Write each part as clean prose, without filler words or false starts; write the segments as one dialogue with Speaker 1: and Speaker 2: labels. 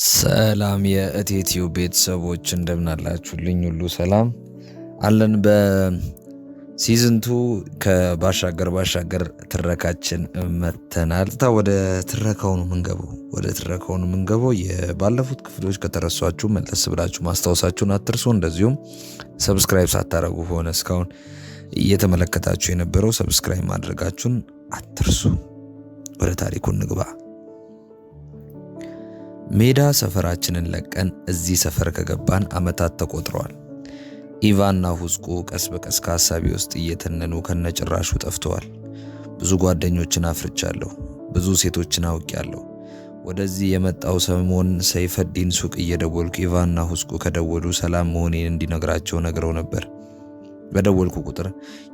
Speaker 1: ሰላም የእቴቲው ቤተሰቦች እንደምን አላችሁልኝ? ሁሉ ሰላም አለን። በሲዝን 2 ከባሻገር ትረካችን መተናል። ወደ ትረካው ነው የምንገባው። የባለፉት ክፍሎች ከተረሷችሁ መለስ ብላችሁ ማስታወሳችሁን አትርሱ። እንደዚሁም ሰብስክራይብ ሳታረጉ ሆነ እስካሁን እየተመለከታችሁ የነበረው ሰብስክራይብ ማድረጋችሁን አትርሱ። ወደ ታሪኩ እንግባ። ሜዳ ሰፈራችንን ለቀን እዚህ ሰፈር ከገባን ዓመታት ተቆጥረዋል። ኢቫና ሁዝቁ ቀስ በቀስ ከሐሳቤ ውስጥ እየተነኑ ከነጭራሹ ጠፍተዋል። ብዙ ጓደኞችን አፍርቻለሁ፣ ብዙ ሴቶችን አውቄያለሁ። ወደዚህ የመጣው ሰሞን ሰይፈዲን ሱቅ እየደወልኩ ኢቫና ሁዝቁ ከደወሉ ሰላም መሆኔን እንዲነግራቸው ነግረው ነበር። በደወልኩ ቁጥር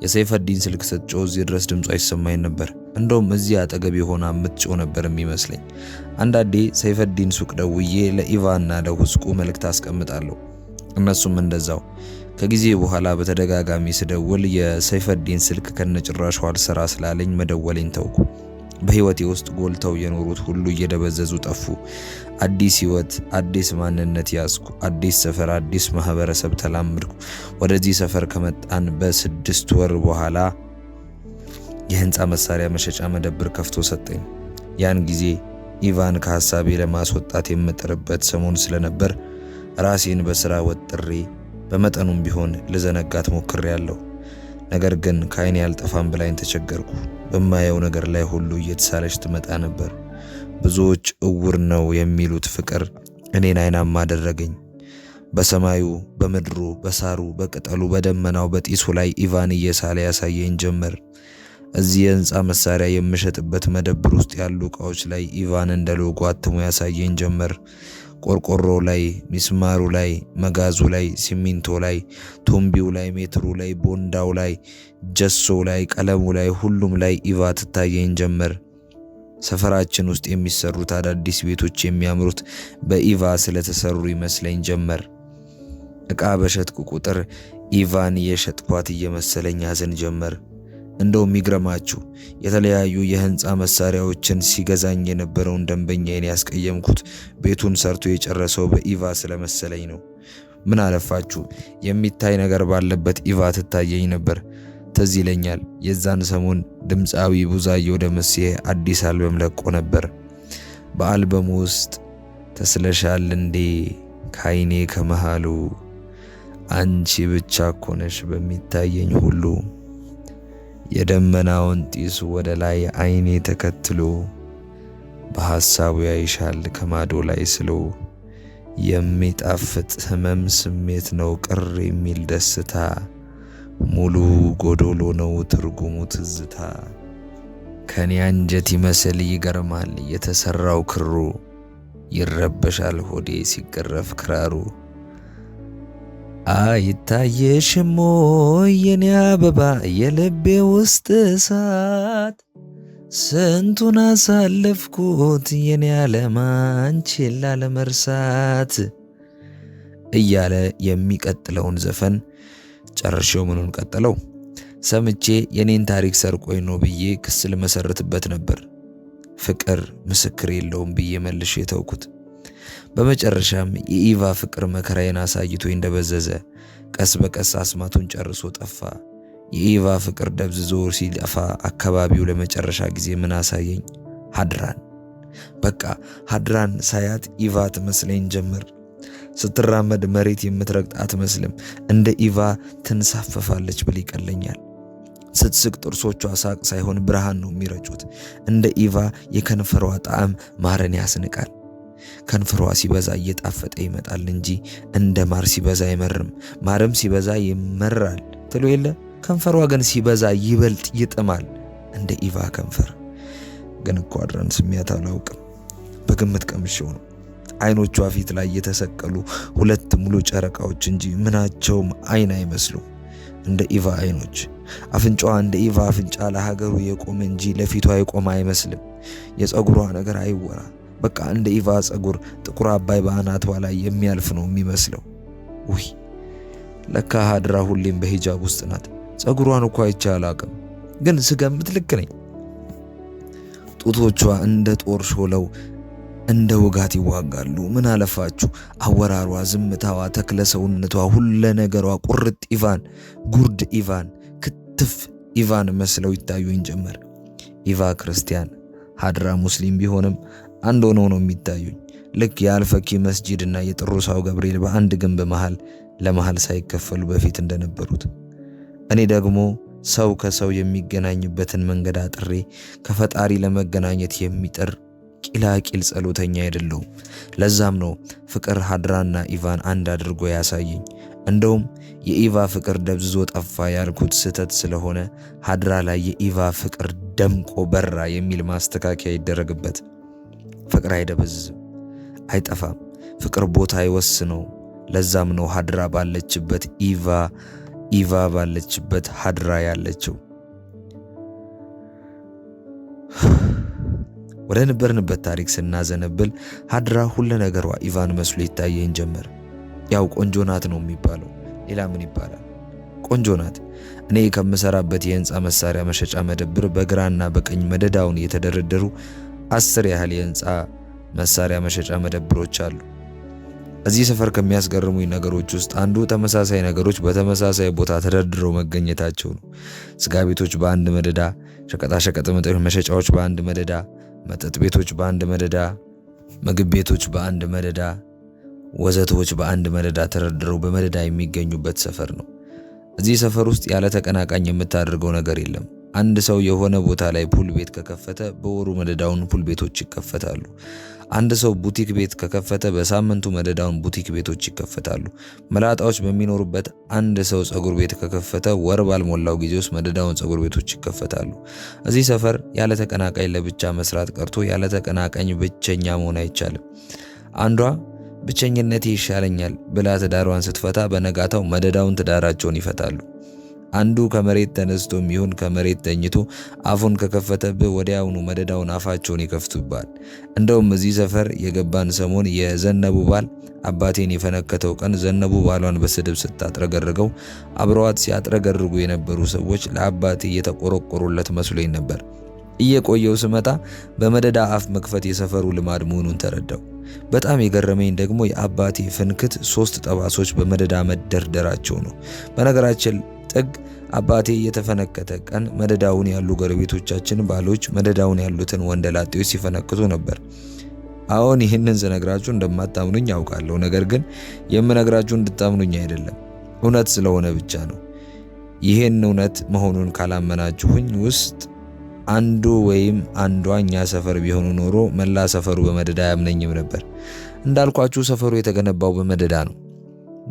Speaker 1: የሰይፈዲን ስልክ ስትጮህ እዚህ ድረስ ድምጿ ይሰማኝ ነበር። እንደውም እዚህ አጠገብ ሆና የምትጮህ ነበር የሚመስለኝ። አንዳንዴ ሰይፈዲን ሱቅ ደውዬ ለኢቫና ለሁዝቁ መልእክት አስቀምጣለሁ፣ እነሱም እንደዛው። ከጊዜ በኋላ በተደጋጋሚ ስደውል የሰይፈዲን ስልክ ከነጭራሹ አልሰራ ስላለኝ መደወሌን ተውኩ። በህይወቴ ውስጥ ጎልተው የኖሩት ሁሉ እየደበዘዙ ጠፉ። አዲስ ህይወት፣ አዲስ ማንነት ያዝኩ። አዲስ ሰፈር፣ አዲስ ማህበረሰብ ተላምድኩ። ወደዚህ ሰፈር ከመጣን በ6 ወር በኋላ የህንፃ መሳሪያ መሸጫ መደብር ከፍቶ ሰጠኝ። ያን ጊዜ ኢቫን ከሐሳቤ ለማስወጣት የምጥርበት ሰሞን ስለነበር ራሴን በስራ ወጥሬ በመጠኑም ቢሆን ልዘነጋት ሞክሬያለሁ። ነገር ግን ከዓይኔ ያልጠፋም ብላኝ ተቸገርኩ። በማየው ነገር ላይ ሁሉ እየተሳለች ትመጣ ነበር። ብዙዎች እውር ነው የሚሉት ፍቅር እኔን አይናማ አደረገኝ። በሰማዩ፣ በምድሩ፣ በሳሩ፣ በቅጠሉ፣ በደመናው፣ በጢሱ ላይ ኢቫን እየሳለ ያሳየኝ ጀመር። እዚህ የህንፃ መሳሪያ የምሸጥበት መደብር ውስጥ ያሉ እቃዎች ላይ ኢቫን እንደ ሎጎ አትሞ ያሳየኝ ጀመር። ቆርቆሮ ላይ፣ ሚስማሩ ላይ፣ መጋዙ ላይ፣ ሲሚንቶ ላይ፣ ቱምቢው ላይ፣ ሜትሩ ላይ፣ ቦንዳው ላይ፣ ጀሶ ላይ፣ ቀለሙ ላይ፣ ሁሉም ላይ ኢቫ ትታየኝ ጀመር። ሰፈራችን ውስጥ የሚሰሩት አዳዲስ ቤቶች የሚያምሩት በኢቫ ስለተሰሩ ይመስለኝ ጀመር። እቃ በሸጥኩ ቁጥር ኢቫን የሸጥኳት እየመሰለኝ ያዘን ጀመር። እንደውም ይግረማችሁ የተለያዩ የህንፃ መሳሪያዎችን ሲገዛኝ የነበረውን ደንበኛዬን ያስቀየምኩት ቤቱን ሰርቶ የጨረሰው በኢቫ ስለመሰለኝ ነው። ምን አለፋችሁ የሚታይ ነገር ባለበት ኢቫ ትታየኝ ነበር። ትዝ ይለኛል የዛን ሰሞን ድምፃዊ ቡዛየው ደምሴ አዲስ አልበም ለቆ ነበር። በአልበሙ ውስጥ ተስለሻል እንዴ ከዓይኔ ከመሃሉ አንቺ ብቻ እኮ ነሽ በሚታየኝ ሁሉ የደመናውን ጢስ ወደ ላይ ዓይኔ ተከትሎ በሐሳቡ ያይሻል ከማዶ ላይ ስሎ የሚጣፍጥ ህመም ስሜት ነው ቅር የሚል ደስታ ሙሉ ጎዶሎ ነው ትርጉሙ ትዝታ ከኔ አንጀት ይመስል ይገርማል የተሰራው ክሩ ይረበሻል ሆዴ ሲገረፍ ክራሩ አይታየሽም ወይ የኔ አበባ የልቤ ውስጥ እሳት ስንቱን አሳለፍኩት የኔ ዓለም አንቺን ላለመርሳት እያለ የሚቀጥለውን ዘፈን ጨርሼው ምኑን ቀጠለው ሰምቼ የኔን ታሪክ ሰርቆኝ ነው ብዬ ክስ ልመሰርትበት ነበር። ፍቅር ምስክር የለውም ብዬ መልሼ ተውኩት። በመጨረሻም የኢቫ ፍቅር መከራዬን አሳይቶ እንደበዘዘ ቀስ በቀስ አስማቱን ጨርሶ ጠፋ። የኢቫ ፍቅር ደብዝዞ ሲጠፋ አካባቢው ለመጨረሻ ጊዜ ምን አሳየኝ? ሀድራን። በቃ ሀድራን ሳያት ኢቫ ትመስለኝ ጀመር። ስትራመድ መሬት የምትረግጥ አትመስልም። እንደ ኢቫ ትንሳፈፋለች ብል ይቀለኛል። ስትስቅ ጥርሶቿ ሳቅ ሳይሆን ብርሃን ነው የሚረጩት። እንደ ኢቫ የከንፈሯ ጣዕም ማርን ያስንቃል። ከንፈሯ ሲበዛ እየጣፈጠ ይመጣል እንጂ እንደ ማር ሲበዛ አይመርም። ማርም ሲበዛ ይመራል ትሎ የለ። ከንፈሯ ግን ሲበዛ ይበልጥ ይጥማል። እንደ ኢቫ ከንፈር ግን እኮ ሀድራን ስሚያት አላውቅም። በግምት ቀምሼው ነው። አይኖቿ ፊት ላይ የተሰቀሉ 2 ሙሉ ጨረቃዎች እንጂ ምናቸውም አይን አይመስሉ። እንደ ኢቫ አይኖች። አፍንጫዋ እንደ ኢቫ አፍንጫ ለሀገሩ የቆመ እንጂ ለፊቷ የቆመ አይመስልም። የፀጉሯ ነገር አይወራ። በቃ እንደ ኢቫ ፀጉር ጥቁር አባይ በአናቷ ላይ የሚያልፍ ነው የሚመስለው። ውይ ለካ ሀድራ ሁሌም በሂጃብ ውስጥ ናት። ፀጉሯን እኮ አይቼ አላቅም፣ ግን ስገምት ልክ ነኝ። ጡቶቿ እንደ ጦር ሾለው እንደ ውጋት ይዋጋሉ። ምን አለፋችሁ አወራሯ፣ ዝምታዋ፣ ተክለ ሰውነቷ፣ ሁለ ነገሯ ቁርጥ ኢቫን፣ ጉርድ ኢቫን፣ ክትፍ ኢቫን መስለው ይታዩኝ ጀመር። ኢቫ ክርስቲያን፣ ሀድራ ሙስሊም ቢሆንም አንድ ሆነው ነው የሚታዩኝ። ልክ የአልፈኪ መስጂድና የጥሩሳው ገብርኤል በአንድ ግንብ መሃል ለመሃል ሳይከፈሉ በፊት እንደነበሩት። እኔ ደግሞ ሰው ከሰው የሚገናኝበትን መንገድ አጥሬ ከፈጣሪ ለመገናኘት የሚጥር ቂላቂል ጸሎተኛ አይደለሁም። ለዛም ነው ፍቅር ሀድራና ኢቫን አንድ አድርጎ ያሳየኝ። እንደውም የኢቫ ፍቅር ደብዝዞ ጠፋ ያልኩት ስህተት ስለሆነ ሀድራ ላይ የኢቫ ፍቅር ደምቆ በራ የሚል ማስተካከያ ይደረግበት። ፍቅር አይደበዝዝም፣ አይጠፋም። ፍቅር ቦታ አይወስነው። ለዛም ነው ሀድራ ባለችበት ኢቫ ባለችበት ሀድራ ያለችው። ወደ ነበርንበት ታሪክ ስናዘነብል ሀድራ ሁሉ ነገሯ ኢቫን መስሎ ይታየኝ ጀመር። ያው ቆንጆ ናት ነው የሚባለው፣ ሌላ ምን ይባላል? ቆንጆ ናት። እኔ ከምሰራበት የህንፃ መሳሪያ መሸጫ መደብር በግራና በቀኝ መደዳውን የተደረደሩ 10 ያህል የህንፃ መሳሪያ መሸጫ መደብሮች አሉ። እዚህ ሰፈር ከሚያስገርሙኝ ነገሮች ውስጥ አንዱ ተመሳሳይ ነገሮች በተመሳሳይ ቦታ ተደርድረው መገኘታቸው ነው። ስጋ ቤቶች በአንድ መደዳ፣ ሸቀጣሸቀጥ መሸጫዎች በአንድ መደዳ፣ መጠጥ ቤቶች በአንድ መደዳ፣ ምግብ ቤቶች በአንድ መደዳ፣ ወዘቶች በአንድ መደዳ ተደርድረው በመደዳ የሚገኙበት ሰፈር ነው። እዚህ ሰፈር ውስጥ ያለ ተቀናቃኝ የምታደርገው ነገር የለም። አንድ ሰው የሆነ ቦታ ላይ ፑል ቤት ከከፈተ በወሩ መደዳውን ፑል ቤቶች ይከፈታሉ። አንድ ሰው ቡቲክ ቤት ከከፈተ በሳምንቱ መደዳውን ቡቲክ ቤቶች ይከፈታሉ። መላጣዎች በሚኖሩበት አንድ ሰው ጸጉር ቤት ከከፈተ ወር ባልሞላው ጊዜ ውስጥ መደዳውን ጸጉር ቤቶች ይከፈታሉ። እዚህ ሰፈር ያለ ተቀናቃኝ ለብቻ መስራት ቀርቶ ያለ ተቀናቃኝ ብቸኛ መሆን አይቻልም። አንዷ ብቸኝነቴ ይሻለኛል ብላ ትዳሯን ስትፈታ በነጋታው መደዳውን ትዳራቸውን ይፈታሉ። አንዱ ከመሬት ተነስቶም ይሁን ከመሬት ተኝቶ አፉን ከከፈተብህ ወዲያውኑ መደዳውን አፋቸውን ይከፍቱባል። እንደውም እዚህ ሰፈር የገባን ሰሞን የዘነቡ ባል አባቴን የፈነከተው ቀን ዘነቡ ባሏን በስድብ ስታጥረገርገው አብረዋት ሲያጥረገርጉ የነበሩ ሰዎች ለአባቴ የተቆረቆሩለት መስሎኝ ነበር። እየቆየው ስመጣ በመደዳ አፍ መክፈት የሰፈሩ ልማድ መሆኑን ተረዳው። በጣም የገረመኝ ደግሞ የአባቴ ፍንክት 3 ጠባሶች በመደዳ መደርደራቸው ነው። በነገራችን ጥግ አባቴ የተፈነከተ ቀን መደዳውን ያሉ ጎረቤቶቻችን ባሎች መደዳውን ያሉትን ወንደላጤዎች ሲፈነክቱ ነበር። አሁን ይህንን ስነግራችሁ እንደማታምኑኝ ያውቃለሁ። ነገር ግን የምነግራችሁ እንድታምኑኝ አይደለም፣ እውነት ስለሆነ ብቻ ነው። ይህን እውነት መሆኑን ካላመናችሁኝ ውስጥ አንዱ ወይም አንዷ እኛ ሰፈር ቢሆኑ ኖሮ መላ ሰፈሩ በመደዳ አያምነኝም ነበር። እንዳልኳችሁ ሰፈሩ የተገነባው በመደዳ ነው።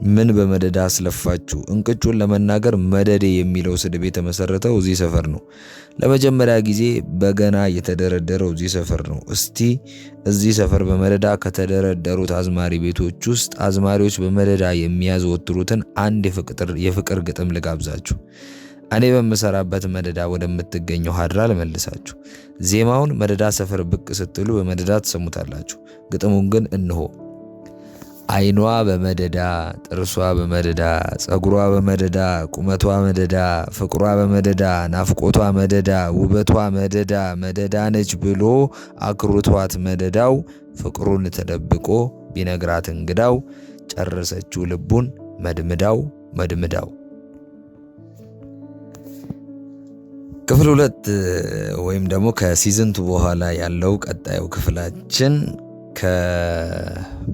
Speaker 1: ምን በመደዳ አስለፋችሁ? እንቅጩን ለመናገር መደዴ የሚለው ስድብ የተመሰረተው እዚህ ሰፈር ነው። ለመጀመሪያ ጊዜ በገና የተደረደረው እዚህ ሰፈር ነው። እስቲ እዚህ ሰፈር በመደዳ ከተደረደሩት አዝማሪ ቤቶች ውስጥ አዝማሪዎች በመደዳ የሚያዘወትሩትን አንድ የፍቅር ግጥም ልጋብዛችሁ። እኔ በምሰራበት መደዳ ወደምትገኘው ሀድራ ልመልሳችሁ። ዜማውን መደዳ ሰፈር ብቅ ስትሉ በመደዳ ትሰሙታላችሁ። ግጥሙን ግን እንሆ። አይኗ በመደዳ፣ ጥርሷ በመደዳ፣ ጸጉሯ በመደዳ፣ ቁመቷ መደዳ፣ ፍቅሯ በመደዳ፣ ናፍቆቷ መደዳ፣ ውበቷ መደዳ፣ መደዳ ነች ብሎ አክሩቷት መደዳው፣ ፍቅሩን ተደብቆ ቢነግራት እንግዳው፣ ጨረሰችው ልቡን መድምዳው። ክፍል 2 ወይም ደግሞ ከሲዝን 2 በኋላ ያለው ቀጣዩ ክፍላችን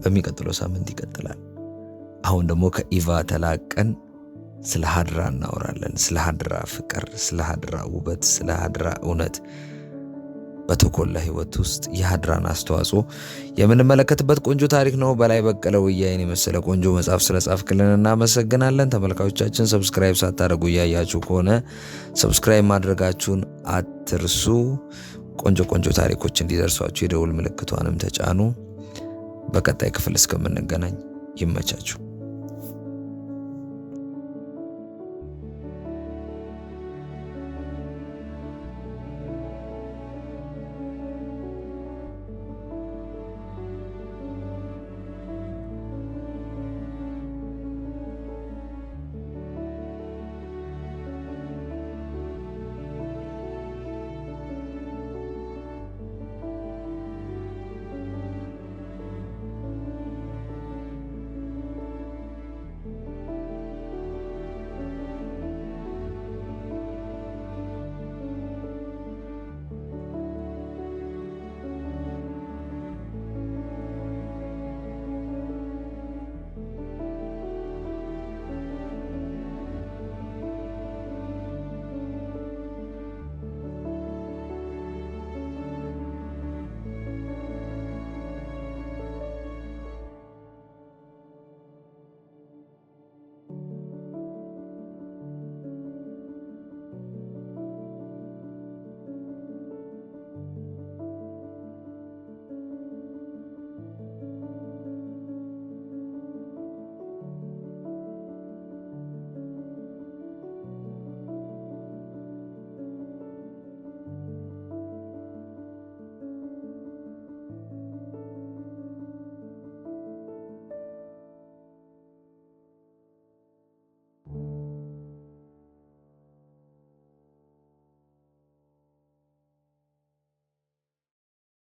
Speaker 1: በሚቀጥለው ሳምንት ይቀጥላል። አሁን ደግሞ ከኢቫ ተላቀን ስለ ሀድራ እናወራለን። ስለ ሀድራ ፍቅር፣ ስለ ሀድራ ውበት፣ ስለ ሀድራ እውነት በተኮላ ህይወት ውስጥ የሀድራን አስተዋጽኦ የምንመለከትበት ቆንጆ ታሪክ ነው። በላይ በቀለ ወያይን የመሰለ ቆንጆ መጽሐፍ ስለጻፍክልን እናመሰግናለን። ተመልካቾቻችን ሰብስክራይብ ሳታደርጉ እያያችሁ ከሆነ ሰብስክራይብ ማድረጋችሁን አትርሱ። ቆንጆ ታሪኮች እንዲደርሷችሁ የደውል ምልክቷንም ተጫኑ። በቀጣይ ክፍል እስከምንገናኝ ይመቻችሁ።